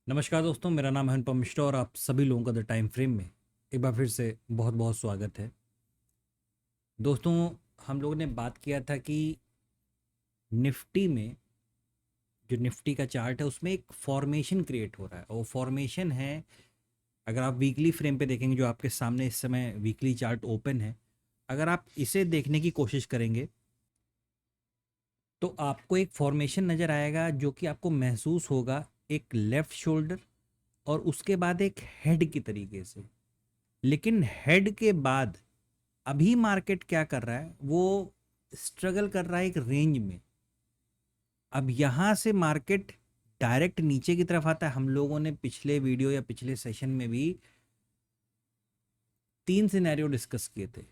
नमस्कार दोस्तों, मेरा नाम है अनुपम मिश्रा और आप सभी लोगों का द टाइम फ्रेम में एक बार फिर से बहुत बहुत स्वागत है। दोस्तों, हम लोगों ने बात किया था कि निफ्टी में जो निफ्टी का चार्ट है उसमें एक फॉर्मेशन क्रिएट हो रहा है और फॉर्मेशन है। अगर आप वीकली फ्रेम पे देखेंगे, जो आपके सामने इस समय वीकली चार्ट ओपन है, अगर आप इसे देखने की कोशिश करेंगे तो आपको एक फॉर्मेशन नज़र आएगा जो कि आपको महसूस होगा एक लेफ्ट शोल्डर और उसके बाद एक हेड की तरीके से। लेकिन हेड के बाद अभी मार्केट क्या कर रहा है, वो स्ट्रगल कर रहा है एक रेंज में। अब यहां से मार्केट डायरेक्ट नीचे की तरफ आता है। हम लोगों ने पिछले वीडियो या पिछले सेशन में भी तीन सिनेरियो डिस्कस किए थे।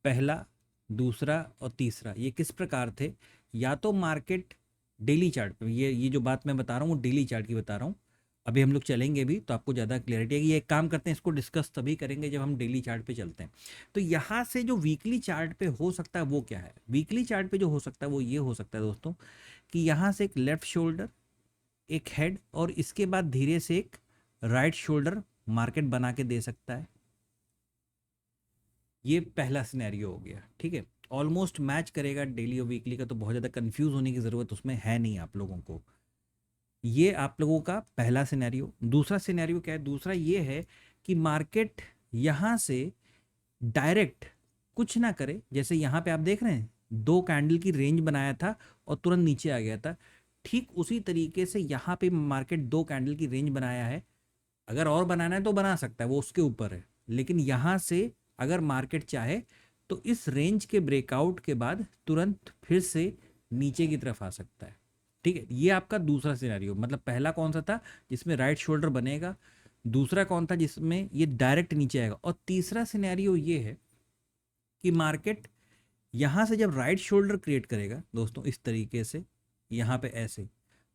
पहला, दूसरा और तीसरा। ये किस प्रकार थे? या तो मार्केट डेली चार्ट पे, ये जो बात मैं बता रहा हूँ वो डेली चार्ट की बता रहा हूँ। अभी हम लोग चलेंगे भी तो आपको ज़्यादा क्लियरिटी है कि ये एक काम करते हैं, इसको डिस्कस तभी करेंगे जब हम डेली चार्ट पे चलते हैं। तो यहाँ से जो वीकली चार्ट पे हो सकता है वो क्या है? वीकली चार्ट पे जो हो सकता है वो ये हो सकता है दोस्तों कि यहाँ से एक लेफ्ट शोल्डर, एक हेड और इसके बाद धीरे से एक राइट शोल्डर मार्केट बना के दे सकता है। ये पहला सिनेरियो हो गया, ठीक है। ऑलमोस्ट मैच करेगा डेली और वीकली का, तो बहुत ज़्यादा कंफ्यूज होने की ज़रूरत उसमें है नहीं आप लोगों को। ये आप लोगों का पहला सिनेरियो। दूसरा सिनेरियो क्या है? दूसरा ये है कि मार्केट यहाँ से डायरेक्ट कुछ ना करे। जैसे यहाँ पे आप देख रहे हैं, दो कैंडल की रेंज बनाया था और तुरंत नीचे आ गया था। ठीक उसी तरीके से यहाँ पे मार्केट दो कैंडल की रेंज बनाया है। अगर और बनाना है तो बना सकता है, वो उसके ऊपर है। लेकिन यहाँ से अगर मार्केट चाहे तो इस रेंज के ब्रेकआउट के बाद तुरंत फिर से नीचे की तरफ आ सकता है। ठीक है, ये आपका दूसरा सिनेरियो। मतलब पहला कौन सा था जिसमें राइट शोल्डर बनेगा, दूसरा कौन था जिसमें ये डायरेक्ट नीचे आएगा, और तीसरा सिनेरियो ये है कि मार्केट यहाँ से जब राइट शोल्डर क्रिएट करेगा दोस्तों इस तरीके से, यहाँ पे ऐसे,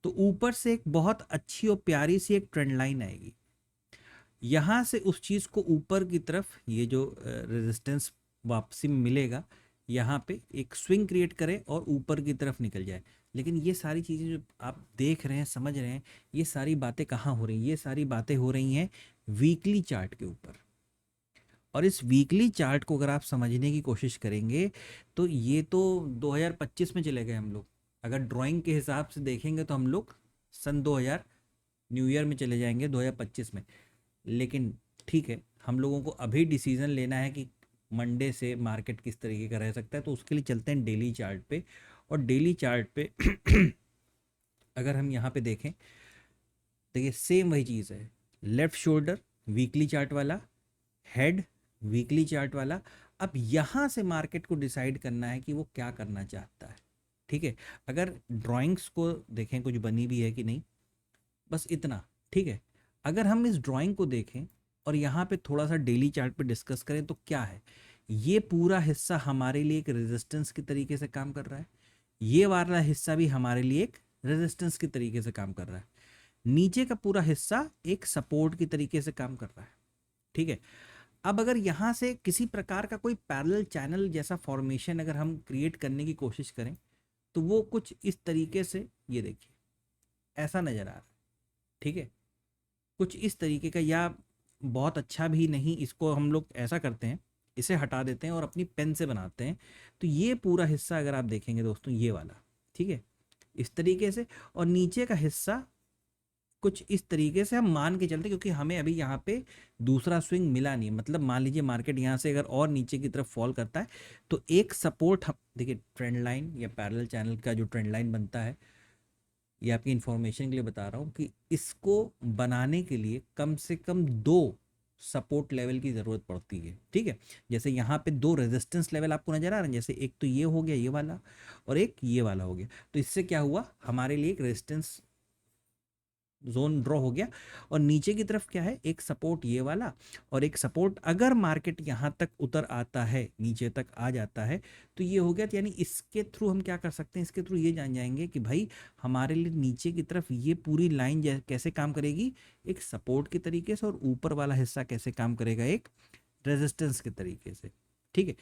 तो ऊपर से एक बहुत अच्छी और प्यारी सी एक ट्रेंड लाइन आएगी। यहाँ से उस चीज़ को ऊपर की तरफ, ये जो रेजिस्टेंस वापसी में मिलेगा, यहाँ पे एक स्विंग क्रिएट करे और ऊपर की तरफ निकल जाए। लेकिन ये सारी चीज़ें जो आप देख रहे हैं, समझ रहे हैं, ये सारी बातें कहाँ हो रही हैं? ये सारी बातें हो रही हैं वीकली चार्ट के ऊपर। और इस वीकली चार्ट को अगर आप समझने की कोशिश करेंगे तो ये तो 2025 में चले गए हम लोग। अगर ड्राइंग के हिसाब से देखेंगे तो हम लोग सन 2000 न्यू ईयर में चले जाएंगे, 2025 में। लेकिन ठीक है, हम लोगों को अभी डिसीजन लेना है कि मंडे से मार्केट किस तरीके का रह सकता है, तो उसके लिए चलते हैं डेली चार्ट पे। और डेली चार्ट पे अगर हम यहाँ पे देखें, देखिए सेम वही चीज़ है। लेफ्ट शोल्डर वीकली चार्ट वाला, हेड वीकली चार्ट वाला। अब यहाँ से मार्केट को डिसाइड करना है कि वो क्या करना चाहता है। ठीक है, अगर ड्राइंग्स को देखें कुछ बनी भी है कि नहीं, बस इतना। ठीक है, अगर हम इस ड्राइंग को देखें और यहाँ पे थोड़ा सा डेली चार्ट पे डिस्कस करें तो क्या है, ये पूरा हिस्सा हमारे लिए एक रेजिस्टेंस की तरीके से काम कर रहा है। ये वाला हिस्सा भी हमारे लिए एक रेजिस्टेंस की तरीके से काम कर रहा है। नीचे का पूरा हिस्सा एक सपोर्ट की तरीके से काम कर रहा है। ठीक है, अब अगर यहाँ से किसी प्रकार का कोई पैरेलल चैनल जैसा फॉर्मेशन अगर हम क्रिएट करने की कोशिश करें तो वो कुछ इस तरीके से, ये देखिए, ऐसा नज़र आ रहा है। ठीक है, कुछ इस तरीके का, या बहुत अच्छा भी नहीं, इसको हम लोग ऐसा करते हैं, इसे हटा देते हैं और अपनी पेन से बनाते हैं। तो ये पूरा हिस्सा अगर आप देखेंगे दोस्तों, ये वाला, ठीक है, इस तरीके से। और नीचे का हिस्सा कुछ इस तरीके से हम मान के चलते, क्योंकि हमें अभी यहाँ पे दूसरा स्विंग मिला नहीं। मतलब मान लीजिए मार्केट यहाँ से अगर और नीचे की तरफ फॉल करता है तो एक सपोर्ट हम देखिए, ट्रेंड लाइन या पैरेलल चैनल का जो ट्रेंड लाइन बनता है, ये आपकी इंफॉर्मेशन के लिए बता रहा हूँ कि इसको बनाने के लिए कम से कम दो सपोर्ट लेवल की ज़रूरत पड़ती है। ठीक है, जैसे यहाँ पे दो रेजिस्टेंस लेवल आपको नज़र आ रहे हैं, जैसे एक तो ये हो गया ये वाला, और एक ये वाला हो गया। तो इससे क्या हुआ, हमारे लिए एक रेजिस्टेंस जोन ड्रॉ हो गया। और नीचे की तरफ क्या है, एक सपोर्ट ये वाला, और एक सपोर्ट अगर मार्केट यहाँ तक उतर आता है, नीचे तक आ जाता है, तो ये हो गया। तो यानी इसके थ्रू हम क्या कर सकते हैं, इसके थ्रू ये जान जाएंगे कि भाई हमारे लिए नीचे की तरफ ये पूरी लाइन कैसे काम करेगी, एक सपोर्ट के तरीके से, और ऊपर वाला हिस्सा कैसे काम करेगा, एक रेजिस्टेंस के तरीके से। ठीक है,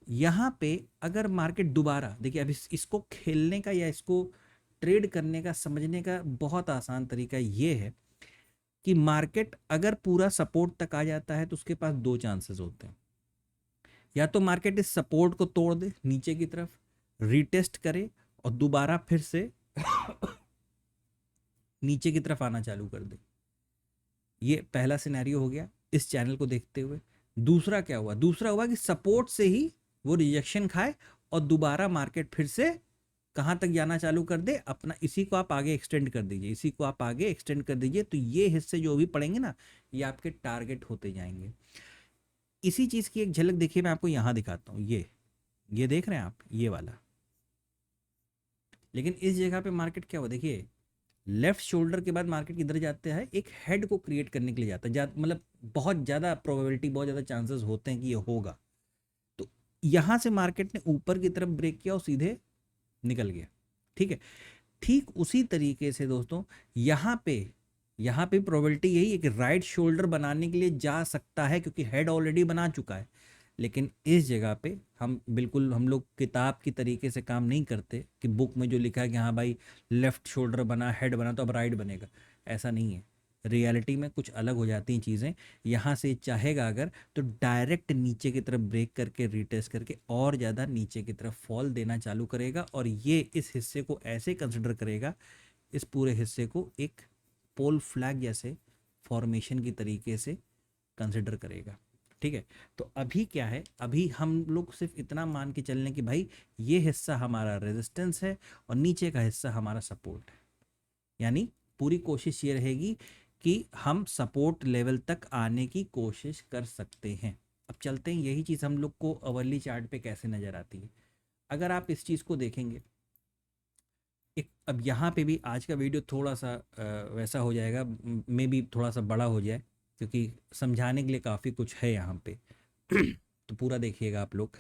यहाँ पे अगर मार्केट दोबारा देखिए, अब इसको खेलने का या इसको ट्रेड करने का, समझने का बहुत आसान तरीका ये है कि मार्केट अगर पूरा सपोर्ट तक आ जाता है तो उसके पास दो चांसेस होते हैं, या तो मार्केट इस सपोर्ट को तोड़ दे नीचे की तरफ, रीटेस्ट करे और दोबारा फिर से नीचे की तरफ आना चालू कर दे। ये पहला सिनेरियो हो गया इस चैनल को देखते हुए। दूसरा क्या हुआ, दूसरा हुआ कि सपोर्ट से ही वो रिजेक्शन खाए और दोबारा मार्केट फिर से कहाँ तक जाना चालू कर दे अपना, इसी को आप आगे एक्सटेंड कर दीजिए, इसी को आप आगे एक्सटेंड कर दीजिए, तो ये हिस्से जो भी पड़ेंगे ना ये आपके टारगेट होते जाएंगे। इसी चीज की एक झलक देखिए, मैं आपको यहां दिखाता हूं, ये देख रहे हैं आप, ये वाला। लेकिन इस जगह पे मार्केट क्या हुआ देखिए, लेफ्ट शोल्डर के बाद मार्केट किधर जाता है, एक हेड को क्रिएट करने के लिए जाता है, मतलब बहुत ज़्यादा प्रोबेबिलिटी, बहुत ज़्यादा चांसेस होते हैं कि ये होगा। तो यहाँ से मार्केट ने ऊपर की तरफ ब्रेक किया और सीधे निकल गया। ठीक है, ठीक उसी तरीके से दोस्तों यहाँ पे प्रोबेबिलिटी यही है कि राइट शोल्डर बनाने के लिए जा सकता है क्योंकि हेड ऑलरेडी बना चुका है। लेकिन इस जगह पे हम लोग किताब की तरीके से काम नहीं करते कि बुक में जो लिखा है कि हाँ भाई लेफ्ट शोल्डर बना, हेड बना तो अब राइट बनेगा, ऐसा नहीं है। रियलिटी में कुछ अलग हो जाती हैं चीज़ें। यहाँ से चाहेगा अगर तो डायरेक्ट नीचे की तरफ ब्रेक करके रीटेस्ट करके और ज़्यादा नीचे की तरफ फॉल देना चालू करेगा, और ये इस हिस्से को ऐसे कंसिडर करेगा, इस पूरे हिस्से को एक पोल फ्लैग जैसे फॉर्मेशन की तरीके से कंसिडर करेगा। ठीक है, तो अभी क्या है, अभी हम लोग सिर्फ इतना मान के चलने कि भाई ये हिस्सा हमारा रेजिस्टेंस है और नीचे का हिस्सा हमारा सपोर्ट है। यानी पूरी कोशिश ये रहेगी कि हम सपोर्ट लेवल तक आने की कोशिश कर सकते हैं। अब चलते हैं, यही चीज़ हम लोग को अवर्ली चार्ट पे कैसे नज़र आती है। अगर आप इस चीज़ को देखेंगे, एक अब यहाँ पे भी आज का वीडियो थोड़ा सा वैसा हो जाएगा, मे भी थोड़ा सा बड़ा हो जाए क्योंकि समझाने के लिए काफ़ी कुछ है यहाँ पे। तो पूरा देखिएगा आप लोग।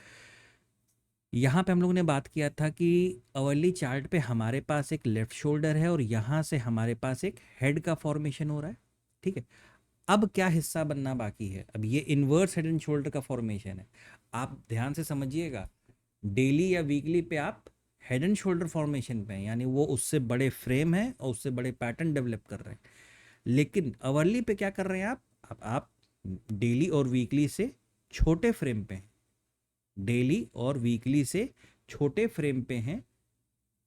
यहाँ पे हम लोगों ने बात किया था कि अवर्ली चार्ट पे हमारे पास एक लेफ्ट शोल्डर है और यहाँ से हमारे पास एक हेड का फॉर्मेशन हो रहा है। ठीक है, अब क्या हिस्सा बनना बाकी है, अब ये इन्वर्स हेड एंड शोल्डर का फॉर्मेशन है। आप ध्यान से समझिएगा, डेली या वीकली पे आप हेड एंड शोल्डर फॉर्मेशन पे हैं, यानी वो उससे बड़े फ्रेम है और उससे बड़े पैटर्न डेवलप कर रहे हैं। लेकिन अवर्ली पे क्या कर रहे हैं आप डेली और वीकली से छोटे फ्रेम पे हैं, डेली और वीकली से छोटे फ्रेम पे हैं,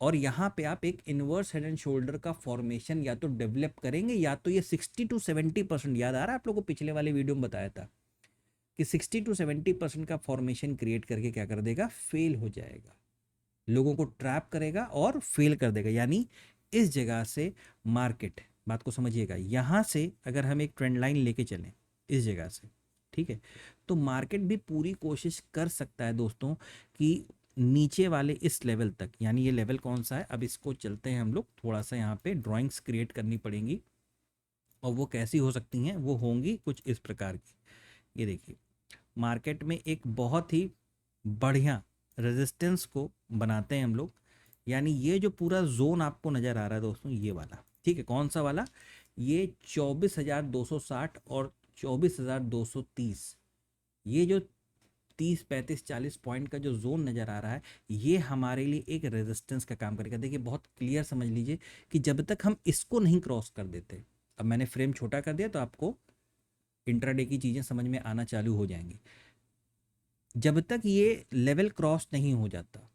और यहाँ पे आप एक इन्वर्स हेड एंड शोल्डर का फॉर्मेशन या तो डेवलप करेंगे, या तो ये 60 to 70%, याद आ रहा है आप लोगों को पिछले वाले वीडियो में बताया था कि 60 to 70% का फॉर्मेशन क्रिएट करके क्या कर देगा, फेल हो जाएगा, लोगों को ट्रैप करेगा और फेल कर देगा। यानी इस जगह से मार्केट, बात को समझिएगा, यहाँ से अगर हम एक ट्रेंड लाइन लेके चलें इस जगह से, ठीक है, तो मार्केट भी पूरी कोशिश कर सकता है दोस्तों कि नीचे वाले इस लेवल तक, यानी ये लेवल कौन सा है, अब इसको चलते हैं हम लोग, थोड़ा सा यहाँ पे ड्राइंग्स क्रिएट करनी पड़ेंगी, और वो कैसी हो सकती हैं, वो होंगी कुछ इस प्रकार की। ये देखिए, मार्केट में एक बहुत ही बढ़िया रेजिस्टेंस को बनाते हैं हम लोग, यानी ये जो पूरा जोन आपको नज़र आ रहा है दोस्तों, ये वाला, ठीक है, कौन सा वाला, ये 24,260 और 24,230, ये जो 30, 35, 40 पॉइंट का जो जोन नज़र आ रहा है, ये हमारे लिए एक रेजिस्टेंस का काम करेगा। देखिए बहुत क्लियर समझ लीजिए कि जब तक हम इसको नहीं क्रॉस कर देते, अब मैंने फ्रेम छोटा कर दिया तो आपको इंट्राडे की चीज़ें समझ में आना चालू हो जाएंगी। जब तक ये लेवल क्रॉस नहीं हो जाता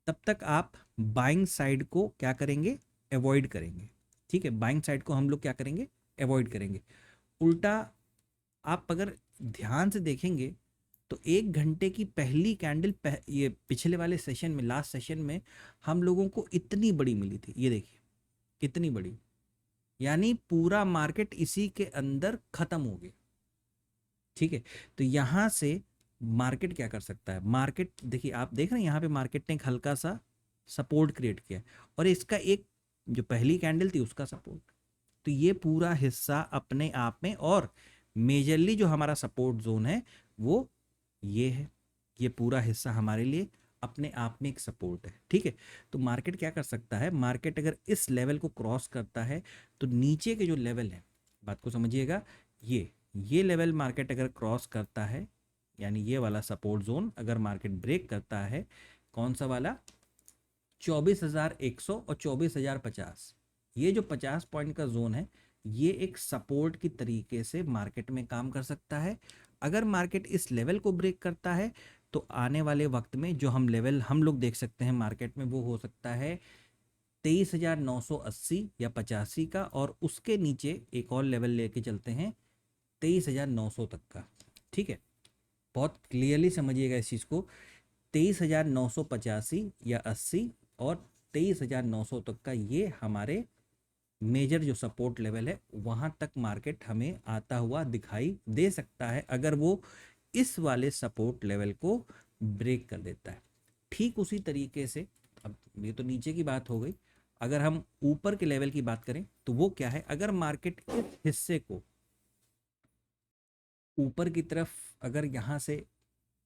तब तक आप बाइंग साइड को क्या करेंगे, अवॉइड करेंगे। ठीक है, बाइंग साइड को हम लोग क्या करेंगे, अवॉइड करेंगे। उल्टा आप अगर ध्यान से देखेंगे तो 1 घंटे की पहली कैंडल ये पिछले वाले सेशन में, लास्ट सेशन में हम लोगों को इतनी बड़ी मिली थी, ये देखिए कितनी बड़ी, यानी पूरा मार्केट इसी के अंदर खत्म हो गया। ठीक है, तो यहाँ से मार्केट क्या कर सकता है, मार्केट देखिए आप देख रहे हैं यहाँ पे मार्केट ने एक हल्का सा सपोर्ट क्रिएट किया और इसका एक जो पहली कैंडल थी उसका सपोर्ट, तो ये पूरा हिस्सा अपने आप में, और मेजरली जो हमारा सपोर्ट जोन है वो ये है, ये पूरा हिस्सा हमारे लिए अपने आप में एक सपोर्ट है। ठीक है, तो मार्केट क्या कर सकता है, मार्केट अगर इस लेवल को क्रॉस करता है तो नीचे के जो लेवल है, बात को समझिएगा, ये लेवल मार्केट अगर क्रॉस करता है, यानी ये वाला सपोर्ट जोन अगर मार्केट ब्रेक करता है, कौन सा वाला, 24,100 और 24,050, ये जो 50 पॉइंट का जोन है, ये एक सपोर्ट की तरीके से मार्केट में काम कर सकता है। अगर मार्केट इस लेवल को ब्रेक करता है तो आने वाले वक्त में जो हम लेवल हम लोग देख सकते हैं मार्केट में वो हो सकता है 23,980 या 85 का, और उसके नीचे एक और लेवल लेके चलते हैं 23,900 तक का। ठीक है, बहुत क्लियरली समझिएगा इस चीज़ को। 23,985 या 80 और 23,900 तक का ये हमारे मेजर जो सपोर्ट लेवल है, वहाँ तक मार्केट हमें आता हुआ दिखाई दे सकता है अगर वो इस वाले सपोर्ट लेवल को ब्रेक कर देता है। ठीक उसी तरीके से, अब ये तो नीचे की बात हो गई, अगर हम ऊपर के लेवल की बात करें तो वो क्या है, अगर मार्केट इस हिस्से को ऊपर की तरफ अगर यहाँ से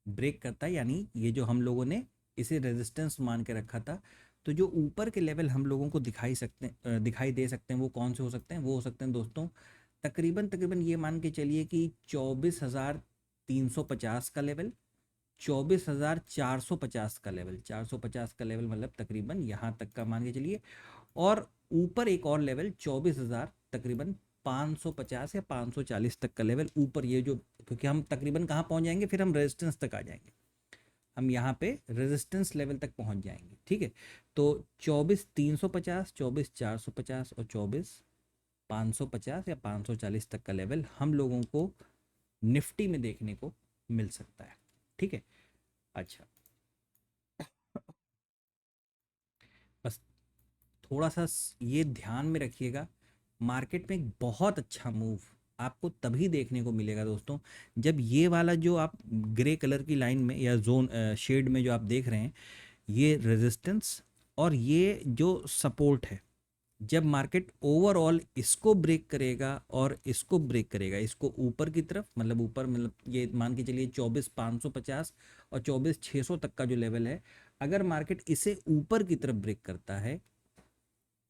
ब्रेक करता है, यानी ये जो हम लोगों ने इसे रेजिस्टेंस मान के रखा था, तो जो ऊपर के लेवल हम लोगों को दिखाई दे सकते हैं वो कौन से हो सकते हैं, वो हो सकते हैं दोस्तों तकरीबन तकरीबन ये मान के चलिए कि 24,350 का लेवल, 24,450 का लेवल, 450 का लेवल मतलब तकरीबन यहाँ तक का मान के चलिए, और ऊपर एक और लेवल 24,000 तकरीबन 550 या 540 तक का लेवल ऊपर, ये जो, क्योंकि हम तकरीबन कहाँ पहुँच जाएंगे, फिर हम रेजिस्टेंस तक आ जाएंगे, हम यहाँ पे रेजिस्टेंस लेवल तक पहुँच जाएंगे। ठीक है, तो 24,350, 24,450 और 24,550 या 540 तक का लेवल हम लोगों को निफ्टी में देखने को मिल सकता है। ठीक है, अच्छा, बस थोड़ा सा ये ध्यान में रखिएगा, मार्केट में एक बहुत अच्छा मूव आपको तभी देखने को मिलेगा दोस्तों, जब ये वाला जो आप ग्रे कलर की लाइन में या जोन शेड में जो आप देख रहे हैं, ये रेजिस्टेंस और ये जो सपोर्ट है, जब मार्केट ओवरऑल इसको ब्रेक करेगा और इसको ब्रेक करेगा, इसको ऊपर की तरफ, मतलब ऊपर मतलब ये मान के चलिए 24,550 और 24,600 तक का जो लेवल है, अगर मार्केट इसे ऊपर की तरफ ब्रेक करता है,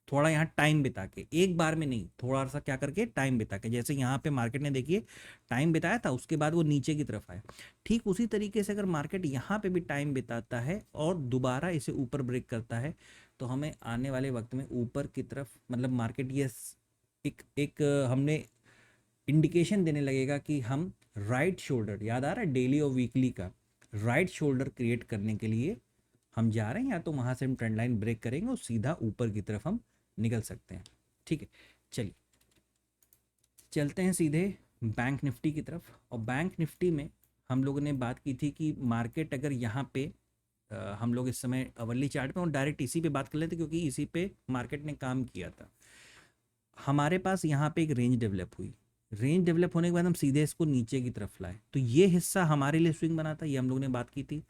थोड़ा यहाँ टाइम बिता के, एक बार में नहीं, थोड़ा सा क्या करके टाइम बिता के, जैसे यहाँ पे मार्केट ने देखिए टाइम बिताया था, उसके बाद वो नीचे की तरफ आया, ठीक उसी तरीके से अगर मार्केट यहाँ पे भी टाइम बिताता है और दोबारा इसे ऊपर ब्रेक करता है, तो हमें आने वाले वक्त में ऊपर की तरफ, मतलब मार्केट ये एक एक हमने इंडिकेशन देने लगेगा कि हम राइट शोल्डर, याद आ रहा है डेली और वीकली का, राइट शोल्डर क्रिएट करने के लिए हम जा रहे हैं, या तो वहाँ से हम ट्रेंड लाइन ब्रेक करेंगे और सीधा ऊपर की तरफ हम निकल सकते हैं। ठीक है, चलिए चलते हैं सीधे बैंक निफ्टी की तरफ। और बैंक निफ्टी में हम लोगों ने बात की थी कि मार्केट अगर यहाँ पे हम लोग इस समय अवरली चार्ट पे और डायरेक्ट इसी पे बात कर लेते, क्योंकि इसी पे मार्केट ने काम किया था। हमारे पास यहाँ पे एक रेंज डेवलप हुई, रेंज डेवलप होने के बाद हम सीधे इसको नीचे की तरफ लाए, तो ये हिस्सा हमारे लिए स्विंग बना था, ये हम लोग ने बात की थी।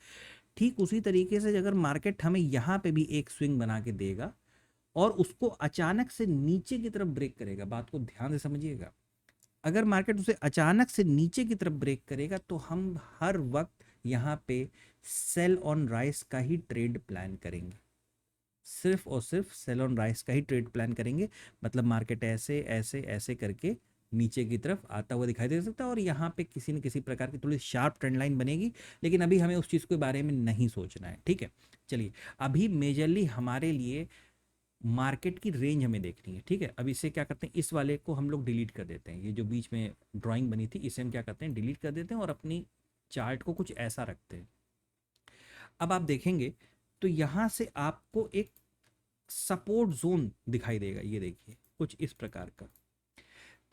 ठीक उसी तरीके से अगर मार्केट हमें यहाँ पे भी एक स्विंग बना के देगा और उसको अचानक से नीचे की तरफ ब्रेक करेगा, बात को ध्यान से समझिएगा, अगर मार्केट उसे अचानक से नीचे की तरफ ब्रेक करेगा तो हम हर वक्त यहाँ पे सेल ऑन राइस का ही ट्रेड प्लान करेंगे, सिर्फ और सिर्फ सेल ऑन राइस का ही ट्रेड प्लान करेंगे। मतलब मार्केट ऐसे ऐसे ऐसे करके नीचे की तरफ आता हुआ दिखाई दे सकता है, और यहाँ पे किसी न किसी प्रकार की थोड़ी शार्प ट्रेंड लाइन बनेगी, लेकिन अभी हमें उस चीज़ के बारे में नहीं सोचना है। ठीक है, चलिए अभी मेजरली हमारे लिए मार्केट की रेंज हमें देखनी है। ठीक है, अब इसे क्या करते हैं, इस वाले को हम लोग डिलीट कर देते हैं, ये जो बीच में ड्राइंग बनी थी इसे हम क्या करते हैं, डिलीट कर देते हैं और अपनी चार्ट को कुछ ऐसा रखते हैं। अब आप देखेंगे तो यहाँ से आपको एक सपोर्ट जोन दिखाई देगा, ये देखिए कुछ इस प्रकार का।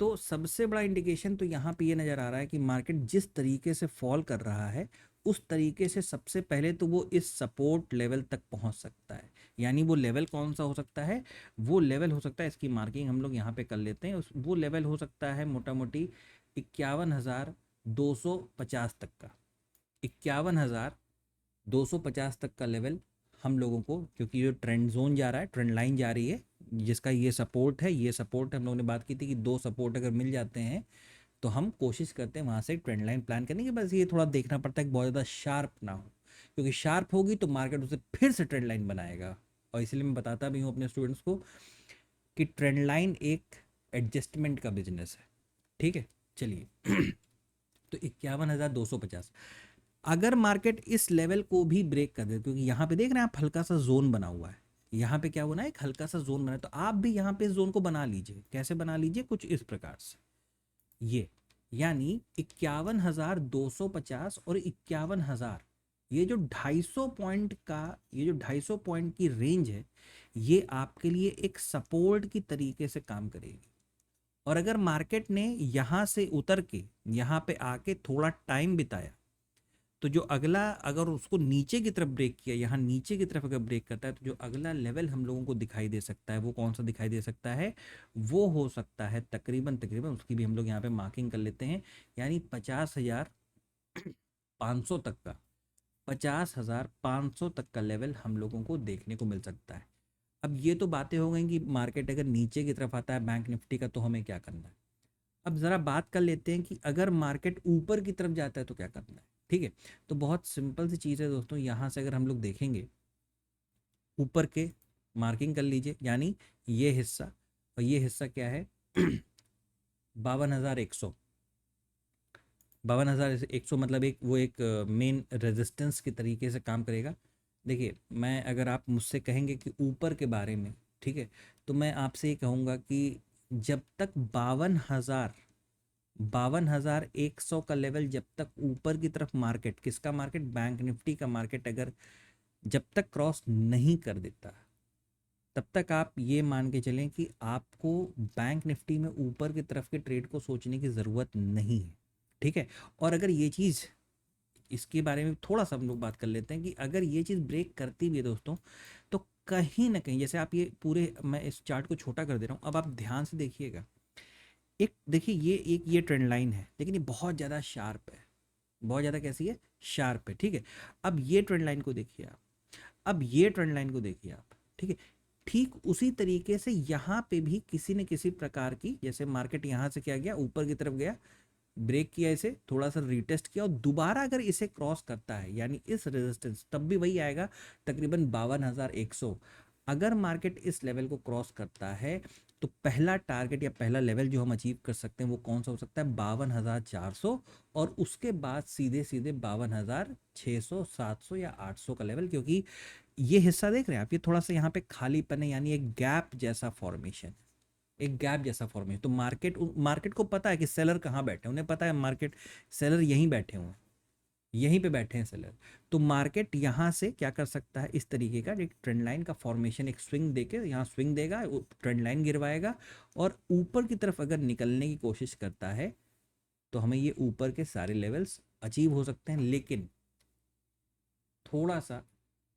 तो सबसे बड़ा इंडिकेशन तो यहाँ पे ये नज़र आ रहा है कि मार्केट जिस तरीके से फॉल कर रहा है उस तरीके से सबसे पहले तो वो इस सपोर्ट लेवल तक पहुँच सकता है। यानी वो लेवल कौन सा हो सकता है, वो लेवल हो सकता है, इसकी मार्किंग हम लोग यहाँ पे कर लेते हैं, वो लेवल हो सकता है मोटा मोटी 51,250 तक का, 51,250 तक का लेवल हम लोगों को, क्योंकि ये ट्रेंड जोन जा रहा है, ट्रेंड लाइन जा रही है, जिसका ये सपोर्ट है, ये सपोर्ट हम लोगों ने बात की थी कि दो सपोर्ट अगर मिल जाते हैं तो हम कोशिश करते हैं वहाँ से ट्रेंड लाइन प्लान करने की। बस ये थोड़ा देखना पड़ता है कि बहुत ज़्यादा शार्प ना हो, क्योंकि शार्प होगी तो मार्केट उसे फिर से ट्रेंड लाइन बनाएगा। और इसलिए मैं बताता भी हूँ अपने स्टूडेंट्स को कि ट्रेंड लाइन एक एडजस्टमेंट का बिजनेस है। ठीक है, चलिए तो 51,250, अगर मार्केट इस लेवल को भी ब्रेक कर दे, क्योंकि यहाँ पे देख रहे हैं आप हल्का सा जोन बना हुआ है, यहाँ पे क्या होना है, एक हल्का सा जोन बना है, तो आप भी यहाँ पे इस जोन को बना लीजिए। कैसे बना लीजिए, कुछ इस प्रकार से, ये यानी 51,250 और 51,000, ये जो 250 पॉइंट का, ये जो 250 पॉइंट की रेंज है, ये आपके लिए एक सपोर्ट की तरीके से काम करेगी। और अगर मार्केट ने यहाँ से उतर के यहाँ पे आके थोड़ा टाइम बिताया, तो जो अगला, अगर उसको नीचे की तरफ ब्रेक किया, यहाँ नीचे की तरफ अगर ब्रेक करता है, तो जो अगला लेवल हम लोगों को दिखाई दे सकता है, वो कौन सा दिखाई दे सकता है, वो हो सकता है तकरीबन तकरीबन, उसकी भी हम लोग यहाँ पे मार्किंग कर लेते हैं, यानी 50,500 तक का, 50,500 तक का लेवल हम लोगों को देखने को मिल सकता है। अब ये तो बातें हो गई कि मार्केट अगर नीचे की तरफ आता है बैंक निफ्टी का, तो हमें क्या करना है। अब ज़रा बात कर लेते हैं कि अगर मार्केट ऊपर की तरफ जाता है तो क्या करना है। ठीक है, तो बहुत सिंपल सी चीज़ है दोस्तों, यहाँ से अगर हम लोग देखेंगे ऊपर के, मार्किंग कर लीजिए, यानी ये हिस्सा और ये हिस्सा क्या है 52,100, 52,100 मतलब एक, वो एक मेन रेजिस्टेंस के तरीके से काम करेगा। देखिए, मैं, अगर आप मुझसे कहेंगे कि ऊपर के बारे में, ठीक है, तो मैं आपसे ये कहूँगा कि जब तक 52,100 का लेवल जब तक ऊपर की तरफ मार्केट, किसका मार्केट, बैंक निफ्टी का मार्केट, अगर जब तक क्रॉस नहीं कर देता, तब तक आप ये मान के चलें कि आपको बैंक निफ्टी में ऊपर की तरफ के ट्रेड को सोचने की ज़रूरत नहीं है। ठीक है, और अगर ये चीज़, इसके बारे में थोड़ा सा हम लोग बात कर लेते हैं कि अगर ये चीज़ ब्रेक करती भी है दोस्तों, तो कहीं ना कहीं, जैसे आप ये पूरे, मैं इस चार्ट को छोटा कर दे रहा हूँ, अब आप ध्यान से देखिएगा, एक देखिए, ये एक, ये ट्रेंड लाइन है, लेकिन ये बहुत ज़्यादा शार्प है, बहुत ज़्यादा कैसी है, शार्प है। ठीक है, अब ये ट्रेंड लाइन को देखिए आप, अब ये ट्रेंड लाइन को देखिए आप। ठीक है, ठीक उसी तरीके से यहाँ पे भी किसी न किसी प्रकार की, जैसे मार्केट यहाँ से क्या गया, ऊपर की तरफ गया, ब्रेक किया, इसे थोड़ा सा रीटेस्ट किया, और दोबारा अगर इसे क्रॉस करता है, यानी इस रेजिस्टेंस, तब भी वही आएगा तकरीबन 52,100। अगर मार्केट इस लेवल को क्रॉस करता है, तो पहला टारगेट या पहला लेवल जो हम अचीव कर सकते हैं, वो कौन सा हो सकता है, 52,400, और उसके बाद सीधे सीधे 52,600, 700 या 800 का लेवल, क्योंकि ये हिस्सा देख रहे हैं आप, ये थोड़ा सा यहाँ पे खालीपन है, यानी एक गैप जैसा फॉर्मेशन, एक गैप जैसा फॉर्मेशन। तो मार्केट, मार्केट को पता है कि सेलर कहाँ बैठे हैं, उन्हें पता है मार्केट, सेलर यहीं बैठे हुए हैं, यहीं पे बैठे हैं सेलर। तो मार्केट यहाँ से क्या कर सकता है, इस तरीके का एक ट्रेंड लाइन का फॉर्मेशन, एक स्विंग देके यहाँ स्विंग देगा, ट्रेंड लाइन गिरवाएगा, और ऊपर की तरफ अगर निकलने की कोशिश करता है, तो हमें ये ऊपर के सारे लेवल्स अचीव हो सकते हैं। लेकिन थोड़ा सा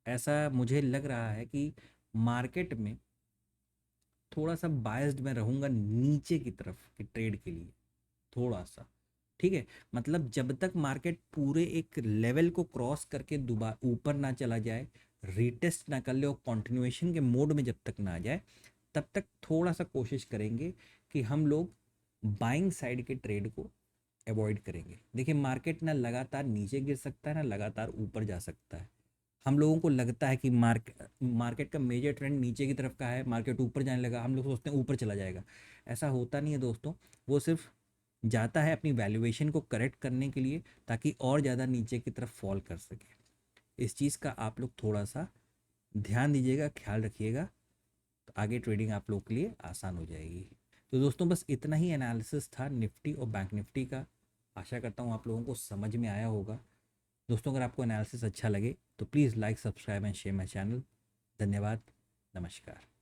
ऐसा मुझे लग रहा है कि मार्केट में थोड़ा सा बायस्ड मैं रहूँगा नीचे की तरफ के ट्रेड के लिए, थोड़ा सा। ठीक है, मतलब जब तक मार्केट पूरे एक लेवल को क्रॉस करके दोबारा ऊपर ना चला जाए, रीटेस्ट ना कर ले, और कंटिन्यूएशन के मोड में जब तक ना आ जाए, तब तक थोड़ा सा कोशिश करेंगे कि हम लोग बाइंग साइड के ट्रेड को अवॉइड करेंगे। देखिए, मार्केट ना लगातार नीचे गिर सकता है, ना लगातार ऊपर जा सकता है। हम लोगों को लगता है कि मार्केट का मेजर ट्रेंड नीचे की तरफ का है, मार्केट ऊपर जाने लगा, हम लोग सोचते हैं ऊपर चला जाएगा। ऐसा होता नहीं है दोस्तों, वो सिर्फ जाता है अपनी वैल्यूएशन को करेक्ट करने के लिए, ताकि और ज़्यादा नीचे की तरफ फॉल कर सके। इस चीज़ का आप लोग थोड़ा सा ध्यान दीजिएगा, ख्याल रखिएगा, तो आगे ट्रेडिंग आप लोग के लिए आसान हो जाएगी। तो दोस्तों, बस इतना ही एनालिसिस था निफ्टी और बैंक निफ्टी का। आशा करता हूँ आप लोगों को समझ में आया होगा। दोस्तों, अगर आपको एनालिसिस अच्छा लगे तो please like, subscribe and share my channel. धन्यवाद, नमस्कार।